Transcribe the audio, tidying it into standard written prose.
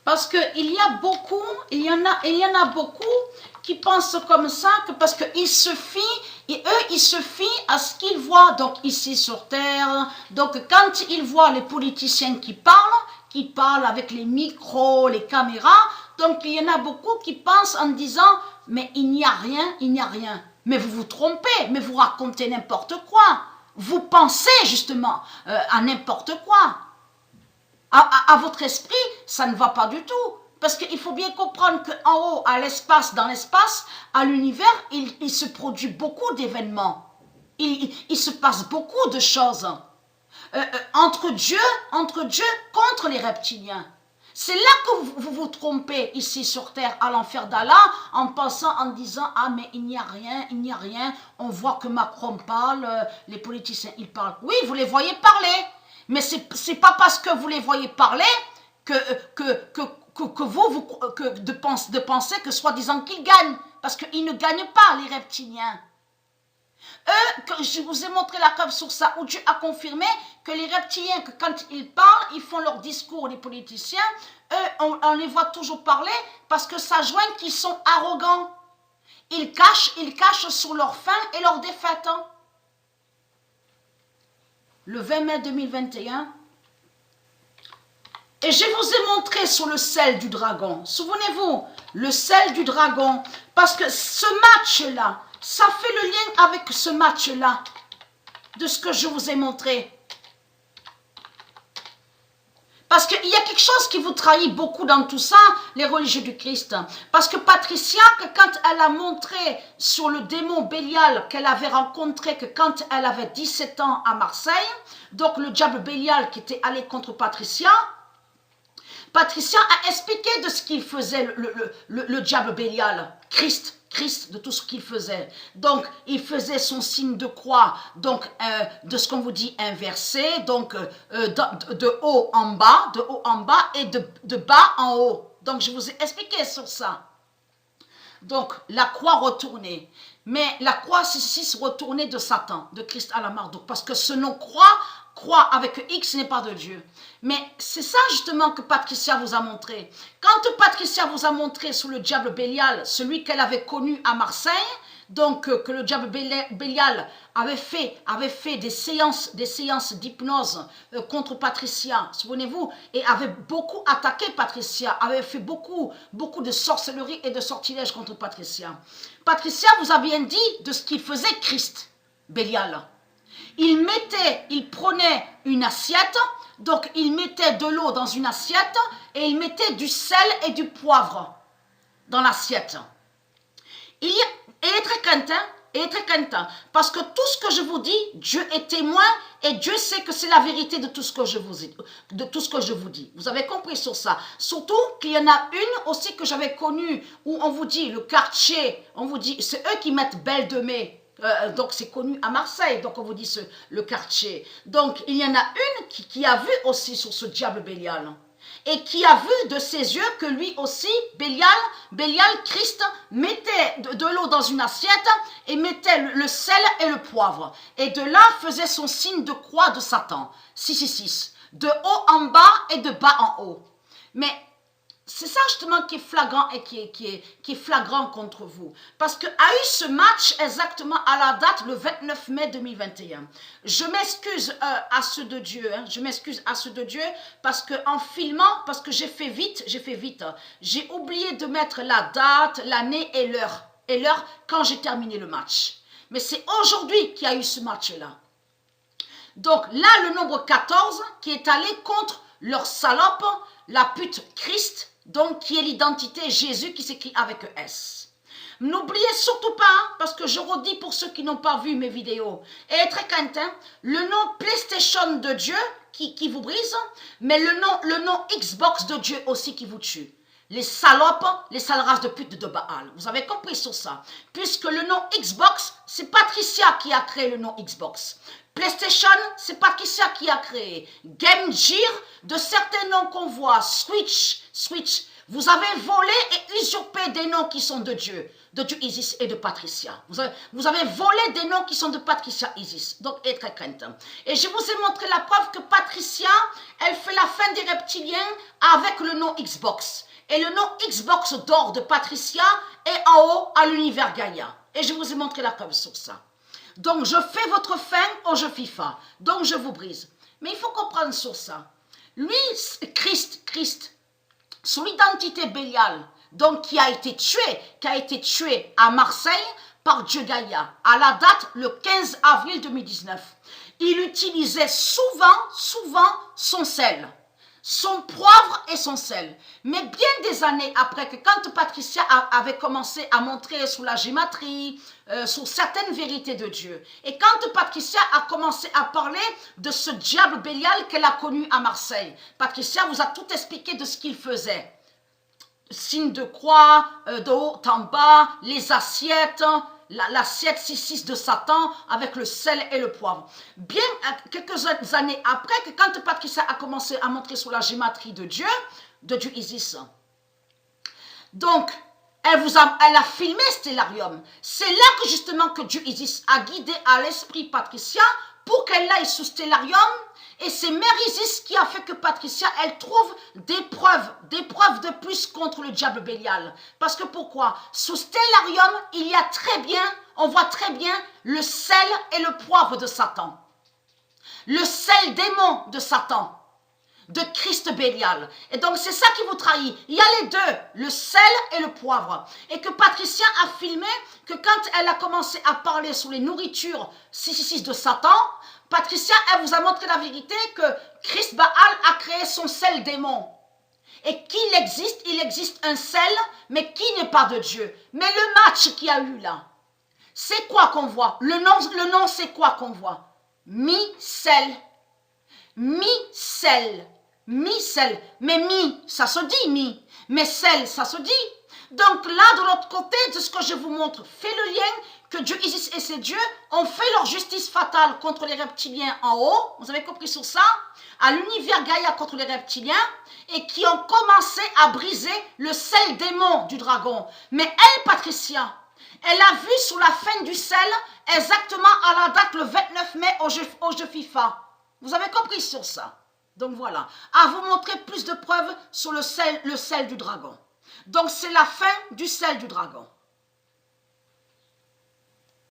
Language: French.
Parce qu'il y a beaucoup, il y en a beaucoup qui pensent comme ça, que parce qu'ils se fient, et eux, ils se fient à ce qu'ils voient, donc ici sur Terre. Donc quand ils voient les politiciens qui parlent avec les micros, les caméras, donc il y en a beaucoup qui pensent en disant, mais il n'y a rien, il n'y a rien. Mais vous vous trompez, mais vous racontez n'importe quoi. Vous pensez justement à n'importe quoi. À votre esprit, ça ne va pas du tout. Parce qu'il faut bien comprendre qu'en haut, à l'espace, dans l'espace, à l'univers, il se produit beaucoup d'événements. Il se passe beaucoup de choses. Entre Dieu contre les reptiliens. C'est là que vous vous trompez ici sur terre à l'enfer d'Allah en pensant, en disant, ah mais il n'y a rien, il n'y a rien. On voit que Macron parle, les politiciens ils parlent. Oui, vous les voyez parler. Mais c'est pas parce que vous les voyez parler que de penser que soi-disant qu'ils gagnent. Parce qu'ils ne gagnent pas, les reptiliens. Eux, je vous ai montré la preuve sur ça, où Dieu a confirmé que les reptiliens, que quand ils parlent, ils font leur discours, les politiciens, eux, on les voit toujours parler parce que ça joint qu'ils sont arrogants. Ils cachent sur leur faim et leur défaite. Le 20 mai 2021, et je vous ai montré sur le sel du dragon. Souvenez-vous, le sel du dragon, parce que ce match-là, ça fait le lien avec ce match-là, de ce que je vous ai montré. Parce qu'il y a quelque chose qui vous trahit beaucoup dans tout ça, les religieux du Christ. Parce que Patricia, quand elle a montré sur le démon Bélial qu'elle avait rencontré, que quand elle avait 17 ans à Marseille, donc le diable Bélial qui était allé contre Patricia a expliqué de ce qu'il faisait le diable Bélial, Christ, de tout ce qu'il faisait. Donc, il faisait son signe de croix, donc de ce qu'on vous dit inversé, donc de haut en bas, et de bas en haut. Donc, je vous ai expliqué sur ça. Donc, la croix retournée. Mais la croix, c'est 6 retournée de Satan, de Christ à la Marduk, parce que ce nom croix avec X n'est pas de Dieu. Mais c'est ça justement que Patricia vous a montré. Quand Patricia vous a montré sur le diable Bélial, celui qu'elle avait connu à Marseille, donc que le diable Bélial avait fait des séances d'hypnose contre Patricia, souvenez-vous, et avait beaucoup attaqué Patricia, avait fait beaucoup de sorcellerie et de sortilèges contre Patricia. Patricia vous a bien dit de ce qu'il faisait Christ, Bélial. Il prenait une assiette, donc il mettait de l'eau dans une assiette et il mettait du sel et du poivre dans l'assiette. Il est très craintant, parce que tout ce que je vous dis, Dieu est témoin et Dieu sait que c'est la vérité de tout ce que je vous dis. Vous avez compris sur ça. Surtout qu'il y en a une aussi que j'avais connue où on vous dit le quartier, on vous dit c'est eux qui mettent Belle de Mai. Donc c'est connu à Marseille, donc on vous dit le quartier. Donc il y en a une qui a vu aussi sur ce diable Bélial. Et qui a vu de ses yeux que lui aussi, Bélial, Christ, mettait de l'eau dans une assiette et mettait le sel et le poivre. Et de là faisait son signe de croix de Satan. 666. De haut en bas et de bas en haut. Mais c'est ça justement qui est flagrant et qui est flagrant contre vous. Parce qu'il a eu ce match exactement à la date le 29 mai 2021. Je m'excuse à ceux de Dieu. Je m'excuse à ceux de Dieu parce qu'en filmant, parce que j'ai fait vite. J'ai oublié de mettre la date, l'année et l'heure. Et l'heure quand j'ai terminé le match. Mais c'est aujourd'hui qu'il y a eu ce match-là. Donc là, le nombre 14 qui est allé contre leur salope, la pute Christ, donc qui est l'identité Jésus qui s'écrit avec S. N'oubliez surtout pas, parce que je redis pour ceux qui n'ont pas vu mes vidéos, et très craintin, le nom PlayStation de Dieu qui vous brise, mais le nom Xbox de Dieu aussi qui vous tue. Les salopes, les sales races de pute de Baal. Vous avez compris sur ça. Puisque le nom Xbox, c'est Patricia qui a créé le nom Xbox. PlayStation, c'est Patricia qui a créé. Game Gear, de certains noms qu'on voit. Switch. Vous avez volé et usurpé des noms qui sont de Dieu Isis et de Patricia. Vous avez volé des noms qui sont de Patricia Isis. Donc, être très crainte. Et je vous ai montré la preuve que Patricia, elle fait la fin des reptiliens avec le nom Xbox. Et le nom Xbox d'or de Patricia est en haut à l'univers Gaïa. Et je vous ai montré la preuve sur ça. Donc, je fais votre fin au jeu FIFA. Donc, je vous brise. Mais il faut comprendre sur ça. Lui, Christ, sous l'identité Bélial, donc qui a été tué à Marseille par Dieu Gaïa, à la date le 15 avril 2019. Il utilisait souvent son sel, son poivre et son sel. Mais bien des années après, que quand Patricia avait commencé à montrer sous la gématrie, sur certaines vérités de Dieu, et quand Patricia a commencé à parler de ce diable Bélial qu'elle a connu à Marseille, Patricia vous a tout expliqué de ce qu'il faisait. Signe de croix, de haut en bas, les assiettes, l'assiette 6-6 de Satan avec le sel et le poivre. Bien quelques années après, que quand Patricia a commencé à montrer sur la gématrie de Dieu Isis, donc elle a filmé Stellarium. C'est là que justement que Dieu Isis a guidé à l'esprit Patricia pour qu'elle aille sous Stellarium. Et c'est Mère Isis qui a fait que Patricia, elle trouve des preuves de plus contre le diable Bélial. Parce que pourquoi? Sous Stellarium, il y a on voit très bien le sel et le poivre de Satan. Le sel démon de Satan, de Christ Bélial. Et donc c'est ça qui vous trahit. Il y a les deux, le sel et le poivre. Et que Patricia a filmé que quand elle a commencé à parler sur les nourritures 666 de Satan, Patricia, elle vous a montré la vérité que Christ Baal a créé son sel démon. Et il existe un sel, mais qui n'est pas de Dieu. Mais le match qu'il y a eu là, c'est quoi qu'on voit? Le nom c'est quoi qu'on voit? Mi-sel. Mi-sel. Mi-sel. Mais mi, ça se dit mi. Mais sel, ça se dit. Donc là, de l'autre côté, de ce que je vous montre, fait le lien que Dieu Isis et ses dieux ont fait leur justice fatale contre les reptiliens en haut, vous avez compris sur ça, à l'univers Gaïa contre les reptiliens, et qui ont commencé à briser le sel démon du dragon. Mais elle, Patricia, elle a vu sur la fin du sel, exactement à la date le 29 mai au jeu FIFA. Vous avez compris sur ça. Donc voilà, à vous montrer plus de preuves sur le sel du dragon. Donc c'est la fin du sel du dragon.